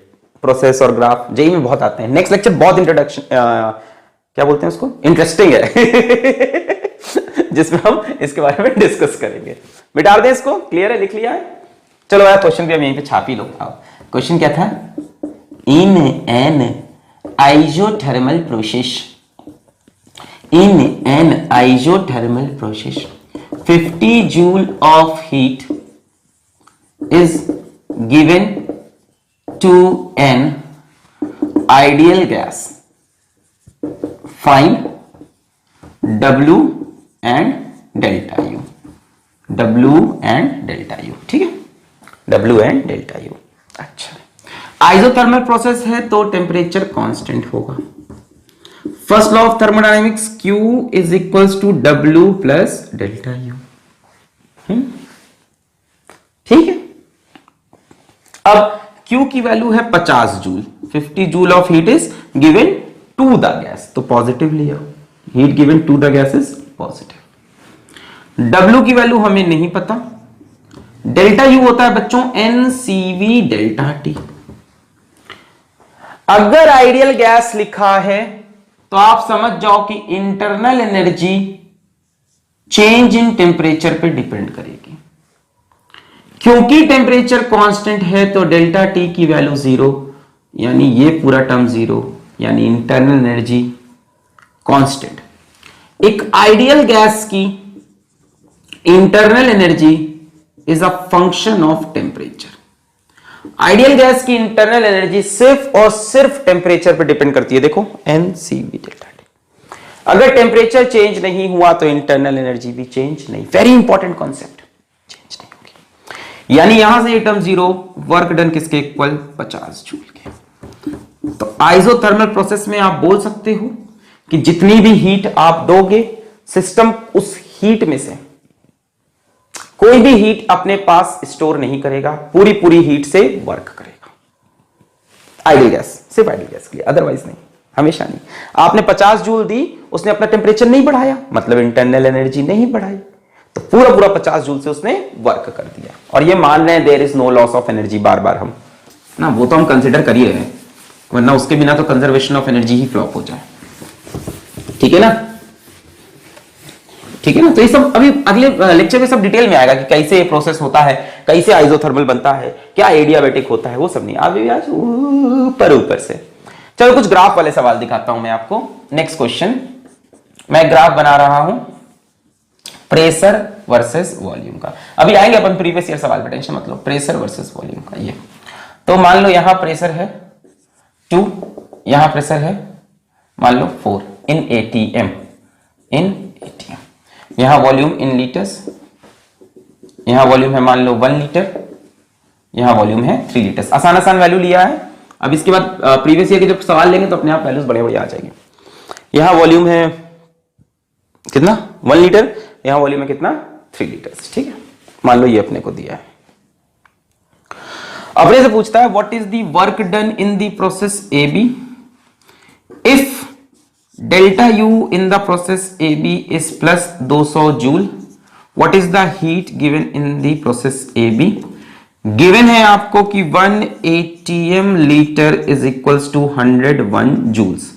प्रोसेस और ग्राफ जेई में बहुत आते हैं। नेक्स्ट लेक्चर बहुत इंट्रोडक्शन, क्या बोलते हैं उसको, इंटरेस्टिंग है जिसमें हम इसके बारे में डिस्कस करेंगे। मिटा दें इसको, क्लियर है, लिख लिया है। चलो यार क्वेश्चन भी हम यहीं पे छाप ही लो। क्वेश्चन क्या था, in an isothermal process, in an isothermal process 50 joule of heat is given to an ideal gas, find W and delta U। W and delta U, ठीक है, W एंड डेल्टा U। अच्छा, isothermal process है तो temperature constant होगा, first law of thermodynamics, Q is equals to W plus delta U। ठीक है। अब Q की वैल्यू है 50 joule, 50 joule of heat is given to the gas, तो पॉजिटिव ले आओ, heat given to the gas is positive. W की value हमें नहीं पता, डेल्टा U होता है बच्चों NCV डेल्टा T। अगर आइडियल गैस लिखा है तो आप समझ जाओ कि internal energy change in temperature पे डिपेंड करेगी। क्योंकि टेम्परेचर कांस्टेंट है तो डेल्टा T की वैल्यू 0, यानी ये पूरा टर्म 0, यानी इंटरनल एनर्जी कांस्टेंट। एक आइडियल गैस की internal energy is a function of temperature. Ideal gas की इंटरनल एनर्जी सिर्फ और सिर्फ टेम्परेचर पर डिपेंड करती है। देखो NCV डेल्टा T। अगर टेम्परेचर चेंज नहीं हुआ तो इंटरनल एनर्जी भी चेंज नहीं। वेरी इंपॉर्टेंट कॉन्सेप्ट, चेंज नहीं होगी। यानी यहां से ये टर्म 0, वर्क डन किसके इक्वल 50 जूल के। तो आइसोथर्मल प्रोसेस में आप बोल सकते हो कि जितनी भी हीट आप दोगे, सिस्टम उस हीट में से कोई भी हीट अपने पास स्टोर नहीं करेगा, पूरी पूरी हीट से वर्क करेगा। आइडियल गैस, सिर्फ आइडियल गैस के लिए, अदरवाइज नहीं, हमेशा नहीं। आपने 50 जूल दी, उसने अपना टेम्परेचर नहीं बढ़ाया, मतलब इंटरनल एनर्जी नहीं बढ़ाई, तो पूरा पूरा 50 जूल से उसने वर्क कर दिया। और ये मान रहे हैं there is no loss of energy, बार बार हम ना, वो तो हम कंसिडर कर ही रहे हैं, वरना उसके बिना तो conservation of energy he flop हो जाए। ठीक है ना, ठीक है ना। तो ये सब अभी अगले लेक्चर में सब डिटेल में आएगा कि कैसे ये प्रोसेस होता है, कैसे आइसोथर्मल बनता है, क्या एडियाबैटिक होता है, वो सब नहीं। अभी आज ऊपर ऊपर से। चलो कुछ ग्राफ वाले सवाल दिखाता हूं मैं आपको। नेक्स्ट क्वेश्चन, मैं ग्राफ बना रहा हूं प्रेशर वर्सेस वॉल्यूम का। अभी आएंगे अपन प्रीवियस ईयर सवाल पे, टेंशन मत लो। प्रेशर वर्सेस वॉल्यूम का ये, तो मान लो यहां प्रेशर है 2, यहां प्रेशर है मान लो 4 इन ATM, यहां वॉल्यूम इन लीटर्स, यहां वॉल्यूम है मान लो 1 लीटर, यहां वॉल्यूम है 3 लीटर्स। आसान आसान वैल्यू लिया है। अब इसके बाद प्रीवियस ईयर के जब सवाल लेंगे तो अपने आप वैल्यूज बड़े बढ़िया आ जाएंगे। यहां वॉल्यूम है कितना 1 लीटर, यहां वॉल्यूम है कितना 3 लीटर्स। ठीक है, मान लो ये अपने को दिया है। अपने से पूछता है what is the work done in the process AB if delta U in the process AB is plus 200 joule, what is the heat given in the process AB? Given है आपको कि 1 ATM litre is equals to 101 joules.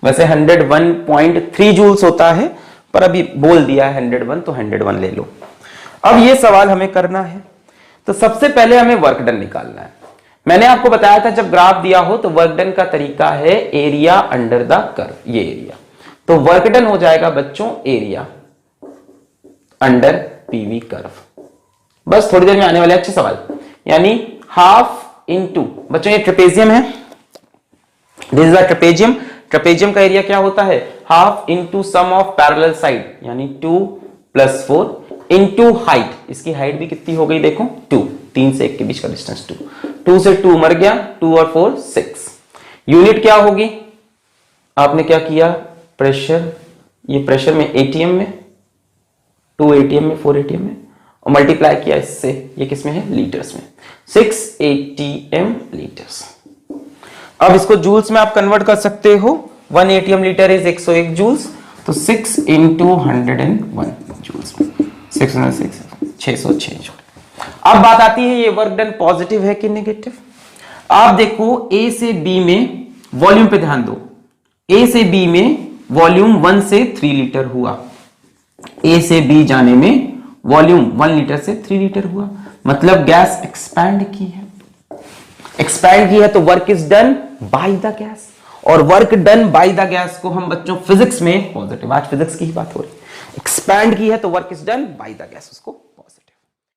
वैसे 101.3 joules होता है, पर अभी बोल दिया है 101, तो 101 ले लो। अब ये सवाल हमें करना है, तो सबसे पहले हमें वर्क डन निकालना है। मैंने आपको बताया था जब ग्राफ दिया हो तो वर्क डन का तरीका है एरिया अंडर द कर्व, ये एरिया। तो वर्क डन हो जाएगा बच्चों एरिया अंडर PV कर्व। बस थोड़ी देर में आने वाले अच्छे सवाल, यानी हाफ इंटू, बच्चों ये ट्रेपेजियम है, this is a trapezium. Trapezium का एरिया क्या होता है, half into sum of parallel side, यानी 2 + 4 इंटू हाइट। इसकी हाइट भी कितनी हो गई देखो 2, 3 से 1 के बीच का डिस्टेंस 2 से 2 मर गया, 2 और 4 6। यूनिट क्या होगी, आपने क्या किया प्रेशर, ये प्रेशर में ATM में, 2 ATM में 4 ATM में, और मल्टीप्लाई किया इससे, ये किस में है लीटर्स में, 6 ATM लीटर्स। अब इसको जूल्स में आप कन्वर्ट कर सकते हो, 1 ATM लीटर इज 101 जूल्स, तो 6 × 101 जूल्स, 606 जूल। अब बात आती है ये वर्क डन पॉजिटिव है कि नेगेटिव। आप देखो A से B में वॉल्यूम पे ध्यान दो, A से B में वॉल्यूम 1 से 3 लीटर हुआ, A से B जाने में वॉल्यूम 1 लीटर से 3 लीटर हुआ, मतलब गैस एक्सपैंड की है। एक्सपैंड की है तो work is done by the gas, और work done by the gas को हम बच्चों फिजिक्स में पॉजिटिव, आज फिजिक्स की ही बात हो रही है, एक्सपैंड की है तो work is done by the gas, उसको